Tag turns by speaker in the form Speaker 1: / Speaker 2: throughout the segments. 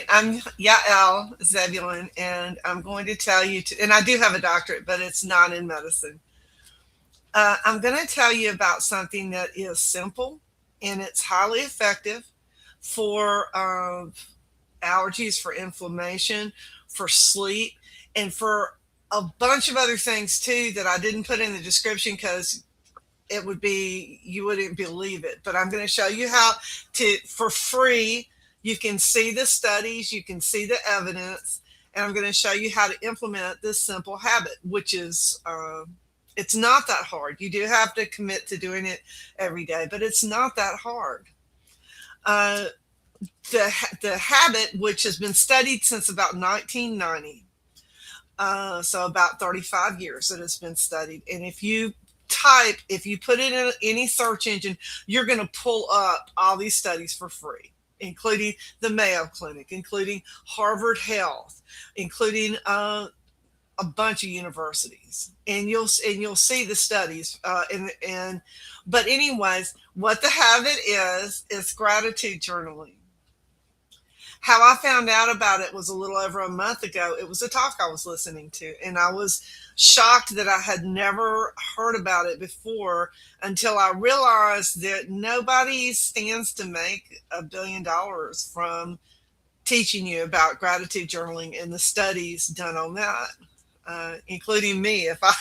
Speaker 1: right, I'm Yael Zebulon, and I'm going to tell you to, and I do have a doctorate, but it's not in medicine. I'm going to tell you about something that is simple and it's highly effective for allergies, for inflammation, for sleep, and for a bunch of other things too that I didn't put in the description because it would be, you wouldn't believe it. But I'm going to show you how to, for free, you can see the studies, you can see the evidence, and I'm going to show you how to implement this simple habit, which is it's not that hard. You do have to commit to doing it every day, but it's not that hard. uh, the habit, which has been studied since about 1990, so about 35 years it has been studied. And if you put it in any search engine, you're going to pull up all these studies for free, including the Mayo Clinic, including Harvard Health, including a bunch of universities, and you'll see the studies. And but anyways, what the habit is gratitude journaling. How I found out about it was a little over a month ago. It was a talk I was listening to, and I was shocked that I had never heard about it before until I realized that nobody stands to make $1 billion from teaching you about gratitude journaling and the studies done on that. Including me, if I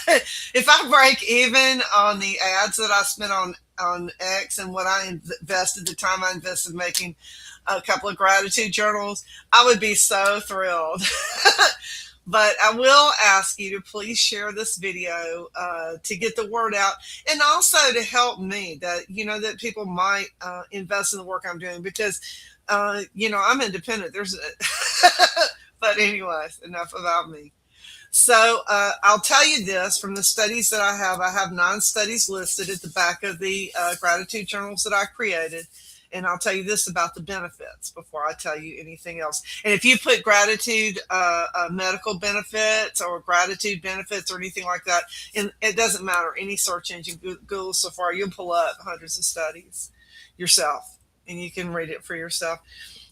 Speaker 1: if I break even on the ads that I spent on X and what I invested, the time I invested making a couple of gratitude journals, I would be so thrilled. But I will ask you to please share this video to get the word out, and also to help me that that people might invest in the work I'm doing, because I'm independent. There's but anyways, enough about me. So I'll tell you this from the studies that I have. I have 9 studies listed at the back of the gratitude journals that I created. And I'll tell you this about the benefits before I tell you anything else. And if you put gratitude, medical benefits or gratitude benefits or anything like that, and it doesn't matter, any search engine, Google Safari, you'll pull up hundreds of studies yourself and you can read it for yourself.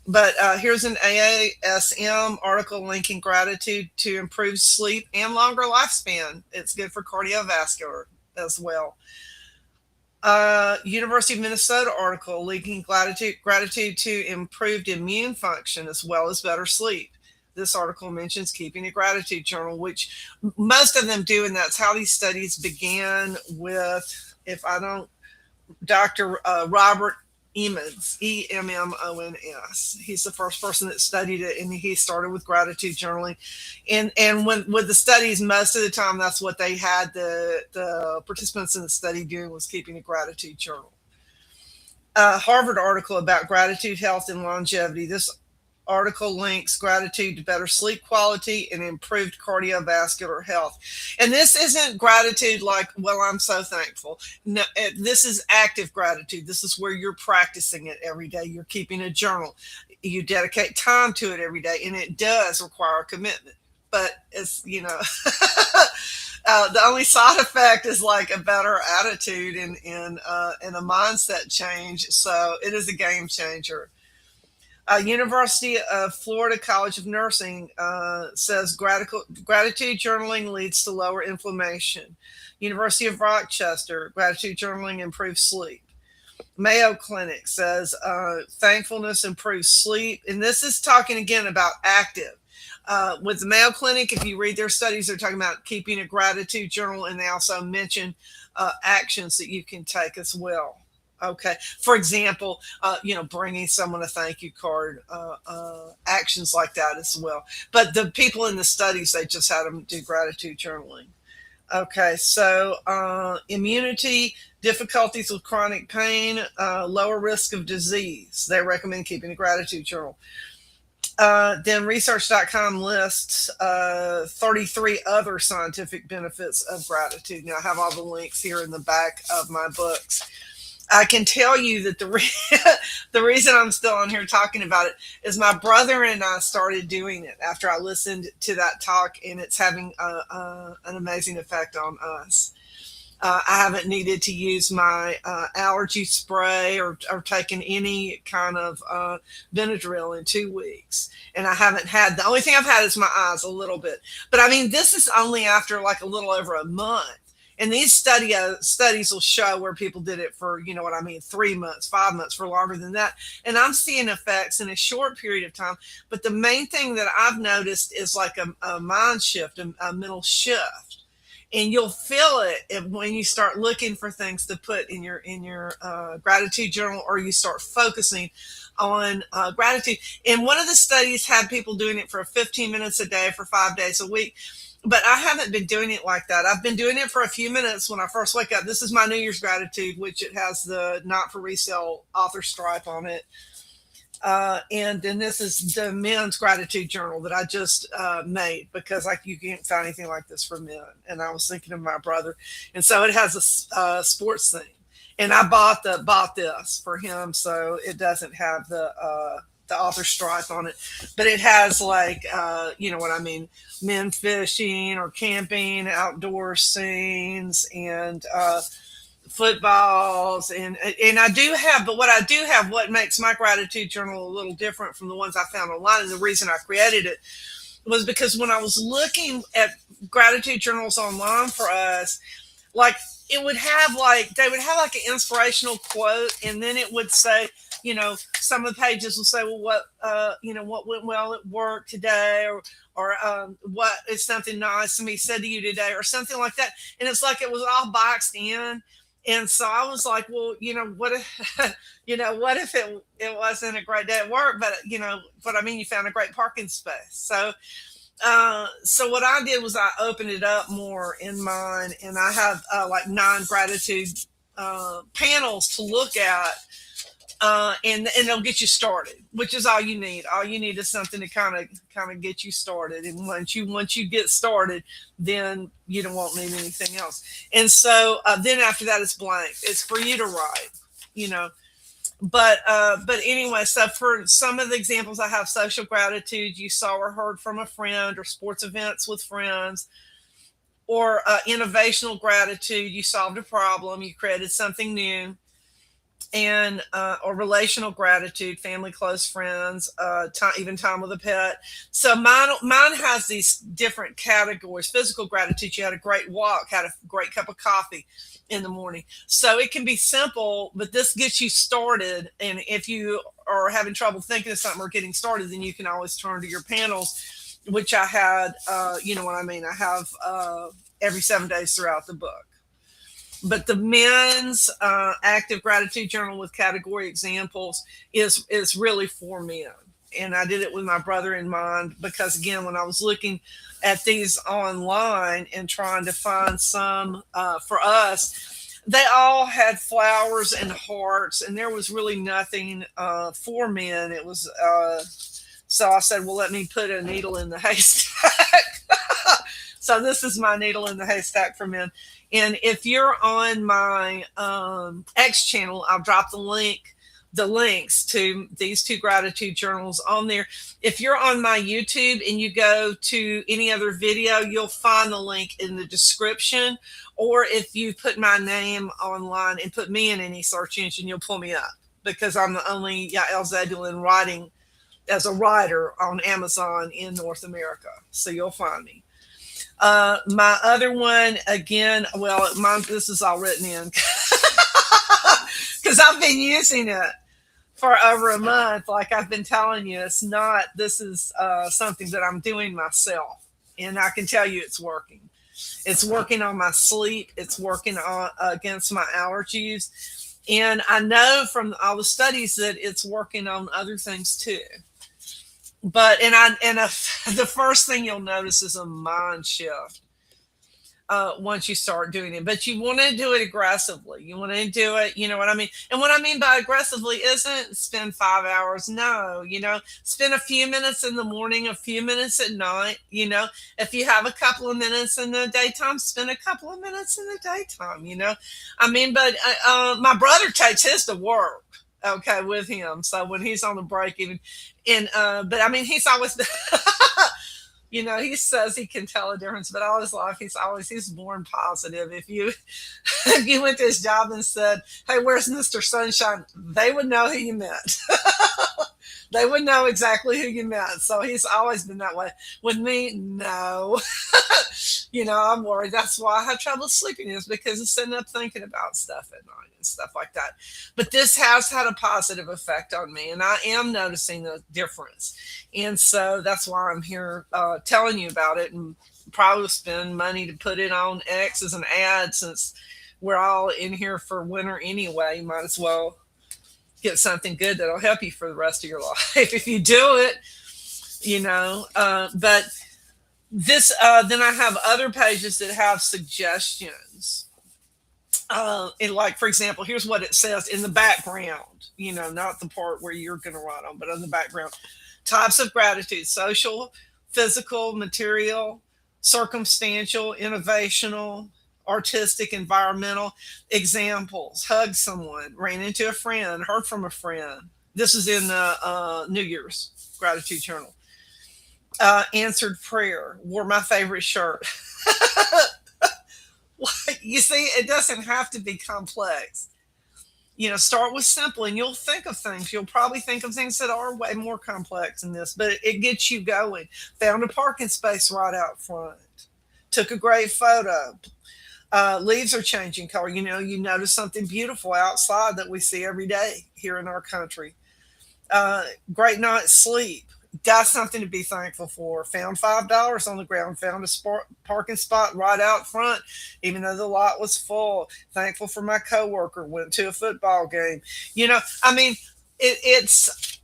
Speaker 1: But here's an AASM article linking gratitude to improve sleep and longer lifespan. It's good for cardiovascular as well. University of Minnesota article linking gratitude to improved immune function as well as better sleep. This article mentions keeping a gratitude journal, which most of them do, and that's how these studies began with. If I don't, Dr. Robert Emmons, Emmons. He's the first person that studied it, and he started with gratitude journaling. And when with the studies, most of the time that's what they had the participants in the study doing, was keeping a gratitude journal. Harvard article about gratitude, health, and longevity. This article links gratitude to better sleep quality and improved cardiovascular health. And this isn't gratitude like, well, I'm so thankful. No, this is active gratitude. This is where you're practicing it every day. You're keeping a journal. You dedicate time to it every day, and it does require a commitment. But it's, the only side effect is like a better attitude and a mindset change. So it is a game changer. University of Florida College of Nursing says gratitude journaling leads to lower inflammation. University of Rochester, gratitude journaling improves sleep. Mayo Clinic says thankfulness improves sleep. And this is talking again about active. With the Mayo Clinic, if you read their studies, they're talking about keeping a gratitude journal, and they also mention actions that you can take as well. Okay. For example, bringing someone a thank you card, actions like that as well. But the people in the studies, they just had them do gratitude journaling. Okay. So, immunity, difficulties with chronic pain, lower risk of disease. They recommend keeping a gratitude journal. Then research.com lists 33 other scientific benefits of gratitude. Now, I have all the links here in the back of my books. I can tell you that the reason I'm still on here talking about it is my brother and I started doing it after I listened to that talk, and it's having an amazing effect on us. I haven't needed to use my allergy spray or taken any kind of Benadryl in 2 weeks. And I haven't had, the only thing I've had is my eyes a little bit. But I mean, this is only after like a little over a month. And these studies will show where people did it for, you know what I mean, 3 months, 5 months, for longer than that. And I'm seeing effects in a short period of time. But the main thing that I've noticed is like a mind shift, a mental shift, and you'll feel it when you start looking for things to put in your gratitude journal, or you start focusing on gratitude. And one of the studies had people doing it for 15 minutes a day for 5 days a week. But I haven't been doing it like that. I've been doing it for a few minutes when I first wake up. This is my New Year's gratitude, which it has the not for resale author stripe on it. And then this is the men's gratitude journal that I just made, because like you can't find anything like this for men. And I was thinking of my brother, and so it has sports thing. And I bought this for him, so it doesn't have the author stripe on it, but it has like you know what I mean, men fishing or camping, outdoor scenes, and footballs, and I do have, but what I do have, what makes my gratitude journal a little different from the ones I found online, and the reason I created it was because when I was looking at gratitude journals online for us, like it would have like, they would have like an inspirational quote, and then it would say, you know, some of the pages will say, well, what you know, what went well at work today, or what is something nice somebody said to you today, or something like that. And it's like it was all boxed in. And so I was like, well, you know, what if, you know, what if it wasn't a great day at work, but you know what I mean, you found a great parking space. So so what I did was I opened it up more in mine, and I have like 9 gratitude panels to look at, and they'll get you started, which is all you need. All you need is something to kind of get you started, and once you get started, then you don't won't need anything else. And so then after that, it's blank. It's for you to write, you know. But anyway, so for some of the examples, I have social gratitude. You saw or heard from a friend, or sports events with friends, or innovational gratitude. You solved a problem, you created something new, and or relational gratitude, family, close friends, time, even time with a pet. So mine has these different categories. Physical gratitude, you had a great walk, had a great cup of coffee in the morning. So it can be simple, but this gets you started. And if you are having trouble thinking of something or getting started, then you can always turn to your panels, which I had, you know what I mean, I have every 7 days throughout the book. But the men's active gratitude journal with category examples is really for men. And I did it with my brother in mind, because again, when I was looking at these online and trying to find some for us, they all had flowers and hearts, and there was really nothing for men. It was so I said, well, let me put a needle in the haystack. So this is my needle in the haystack for men. And if you're on my X channel, I'll drop the links to these 2 gratitude journals on there. If you're on my YouTube and you go to any other video, you'll find the link in the description. Or if you put my name online and put me in any search engine, you'll pull me up, because I'm the only Yael Zebulon writing as a writer on Amazon in North America. So you'll find me. My other one, again, well, mine, this is all written in because I've been using it for over a month. Like I've been telling you, it's not, this is something that I'm doing myself. And I can tell you it's working. It's working on my sleep. It's working on against my allergies. And I know from all the studies that it's working on other things too. But the first thing you'll notice is a mind shift once you start doing it. But you want to do it aggressively. You want to do it, you know what I mean? And what I mean by aggressively isn't spend 5 hours. No, you know, spend a few minutes in the morning, a few minutes at night. You know, if you have a couple of minutes in the daytime, spend a couple of minutes in the daytime, you know? I mean, but my brother takes his to work, okay, with him. So when he's on the break, even, and but I mean, he's always He says he can tell a difference, but all his life he's born positive. If you if you went to his job and said, "Hey, where's Mr. Sunshine?" they would know who you meant. They would know exactly who you meant. So he's always been that way. With me, no. I'm worried. That's why I have trouble sleeping, is because I'm sitting up thinking about stuff at night and stuff like that. But this has had a positive effect on me, and I am noticing the difference. And so that's why I'm here telling you about it, and probably spend money to put it on X as an ad, since we're all in here for winter anyway. You might as well get something good that'll help you for the rest of your life if you do it. But this then I have other pages that have suggestions. And like, for example, here's what it says in the background, not the part where you're going to write on, but on the background: types of gratitude: social, physical, material, circumstantial, innovational, artistic, environmental. Examples: hug someone, ran into a friend, heard from a friend. This is in the New Year's gratitude journal. Answered prayer, wore my favorite shirt. You see, it doesn't have to be complex. Start with simple, and you'll think of things. You'll probably think of things that are way more complex than this, but it gets you going. Found a parking space right out front. Took a great photo. Leaves are changing color. You notice something beautiful outside that we see every day here in our country. Great night's sleep. Got something to be thankful for. Found $5 on the ground. Found a parking spot right out front, even though the lot was full. Thankful for my coworker. Went to a football game. I mean, it's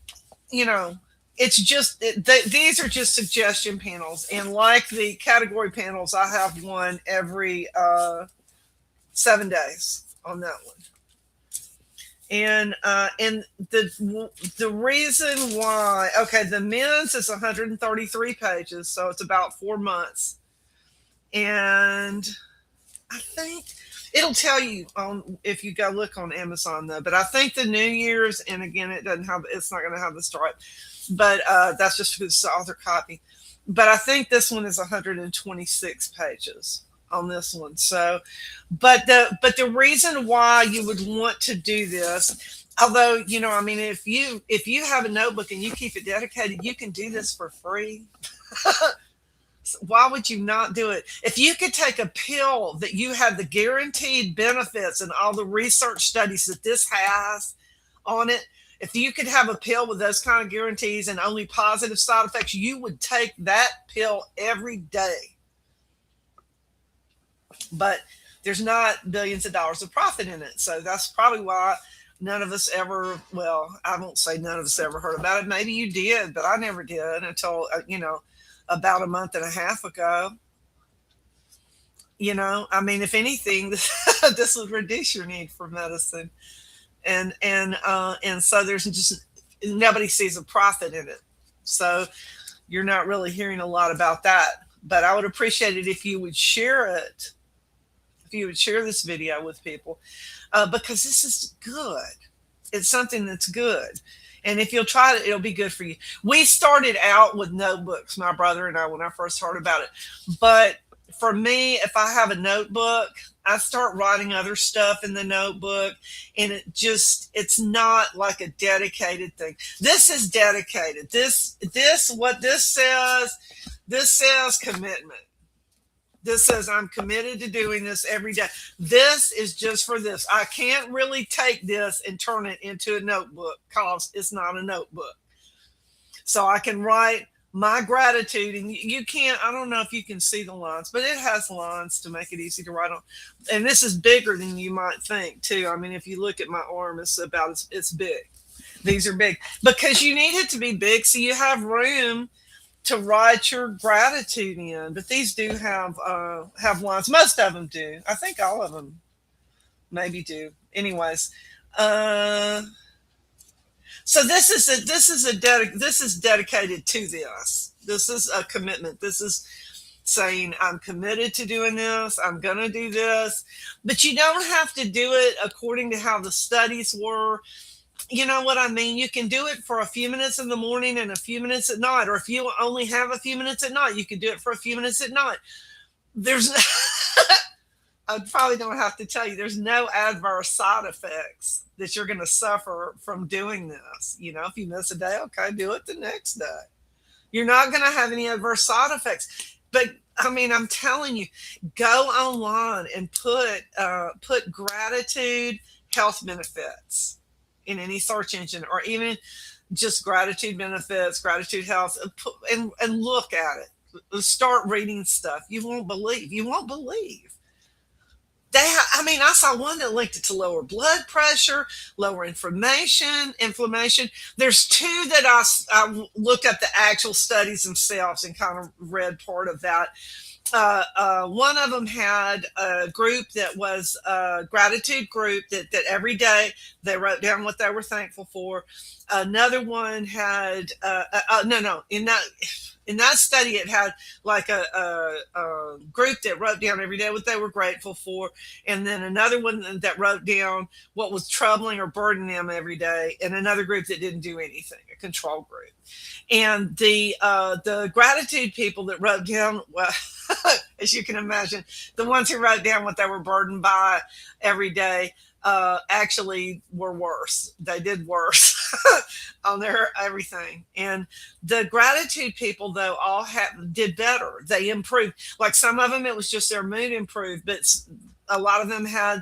Speaker 1: you know, it's just these are just suggestion panels, and like the category panels, I have one every 7 days on that one. And the reason why, okay, the men's is 133 pages, so it's about 4 months. And I think it'll tell you on if you go look on Amazon though. But I think the New Year's, and again, it's not going to have the stripe, but that's just because it's the author copy. But I think this one is 126 pages on this one. So, but the reason why you would want to do this, although I mean, if you have a notebook and you keep it dedicated, you can do this for free. Why would you not do it? If you could take a pill that you have the guaranteed benefits and all the research studies that this has on it, if you could have a pill with those kind of guarantees and only positive side effects, you would take that pill every day. But there's not billions of dollars of profit in it. So that's probably why none of us ever, well, I won't say none of us ever heard about it. Maybe you did, but I never did until, about a month and a half ago. I mean, if anything, this would reduce your need for medicine. And so there's just nobody sees a profit in it. So you're not really hearing a lot about that. But I would appreciate it if you would share it, if you would share this video with people, because this is good. It's something that's good. And if you'll try it, it'll be good for you. We started out with notebooks, my brother and I, when I first heard about it. But for me, if I have a notebook, I start writing other stuff in the notebook, and it's not like a dedicated thing. This is dedicated. What this says commitment. This says I'm committed to doing this every day. This is just for this. I can't really take this and turn it into a notebook because it's not a notebook. So I can write my gratitude, and you can't, I don't know if you can see the lines, but it has lines to make it easy to write on. And this is bigger than you might think too. I mean, if you look at my arm, it's big. These are big because you need it to be big so you have room to write your gratitude in. But these do have lines. Most of them do. I think all of them maybe do. Anyways, so this is dedicated to this. This is a commitment. This is saying I'm committed to doing this. I'm going to do this. But you don't have to do it according to how the studies were. You know what I mean? You can do it for a few minutes in the morning and a few minutes at night, or if you only have a few minutes at night, you can do it for a few minutes at night. There's I probably don't have to tell you, there's no adverse side effects that you're going to suffer from doing this. You know, if you miss a day, okay, do it the next day. You're not going to have any adverse side effects. But I mean, I'm telling you, go online and put gratitude health benefits in any search engine, or even just gratitude benefits, gratitude health, and look at it. Start reading stuff. You won't believe. You won't believe. I mean, I saw one that linked it to lower blood pressure, lower inflammation. There's two that I looked at the actual studies themselves and kind of read part of that. One of them had a group that was a gratitude group that every day they wrote down what they were thankful for. Another one had no, in that study it had like a group that wrote down every day what they were grateful for, and then another one that wrote down what was troubling or burdening them every day, and another group that didn't do anything, a control group. And the gratitude people that wrote down, well, as you can imagine, the ones who wrote down what they were burdened by every day actually were worse. They did worse on their everything. And the gratitude people, though, did better. They improved. Like some of them, it was just their mood improved, but a lot of them had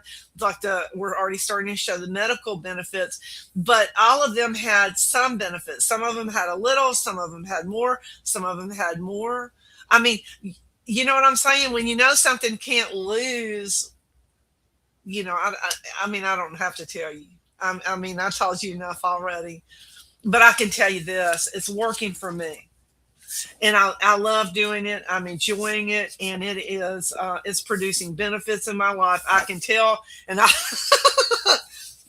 Speaker 1: we're already starting to show the medical benefits, but all of them had some benefits. Some of them had a little, some of them had more, some of them had more. I mean, you know what I'm saying? When you know something can't lose, I mean, I don't have to tell you. I mean, I told you enough already, but I can tell you this: it's working for me, and I love doing it. I'm enjoying it, and it's producing benefits in my life. I can tell, and I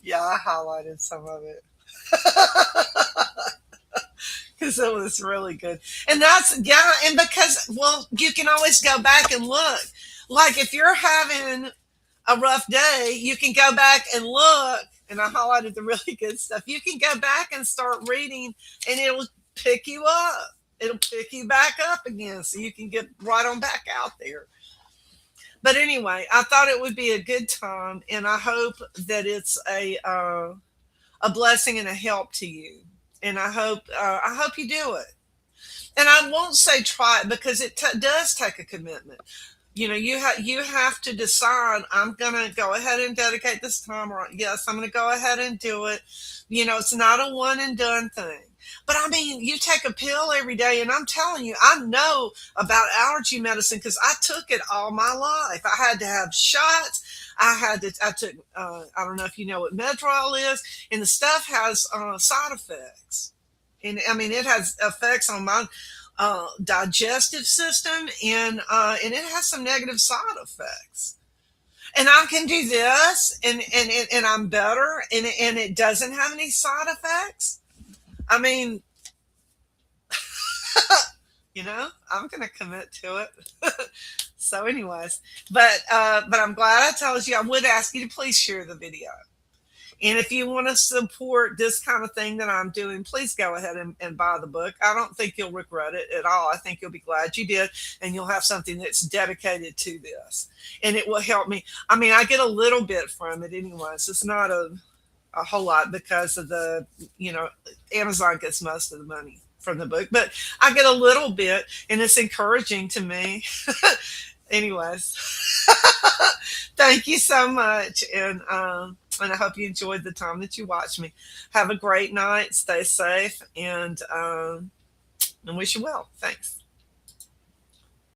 Speaker 1: yeah, I highlighted some of it because it was really good. And that's, yeah, and because, well, you can always go back and look. Like if you're having a rough day, you can go back and look. And I highlighted the really good stuff. You can go back and start reading, and it'll pick you up. It'll pick you back up again, so you can get right on back out there. But anyway, I thought it would be a good time, and I hope that it's a blessing and a help to you. And I hope you do it. And I won't say try it because it does take a commitment. You have to decide, I'm going to go ahead and dedicate this time, or yes, I'm going to go ahead and do it. It's not a one and done thing. But I mean, you take a pill every day, and I'm telling you, I know about allergy medicine because I took it all my life. I had to have shots. I took, I don't know if you know what Medrol is, and the stuff has side effects. And I mean, it has effects on my digestive system, and it has some negative side effects. And I can do this, and I'm better, and it doesn't have any side effects. I mean, I'm going to commit to it. So, anyways, but I'm glad I told you. I would ask you to please share the video. And if you want to support this kind of thing that I'm doing, please go ahead and buy the book. I don't think you'll regret it at all. I think you'll be glad you did, and you'll have something that's dedicated to this. And it will help me. I mean, I get a little bit from it anyways. It's not a whole lot because of Amazon gets most of the money from the book, but I get a little bit, and it's encouraging to me. Anyways, thank you so much, and I hope you enjoyed the time that you watched me. Have a great night. Stay safe, and wish you well. Thanks.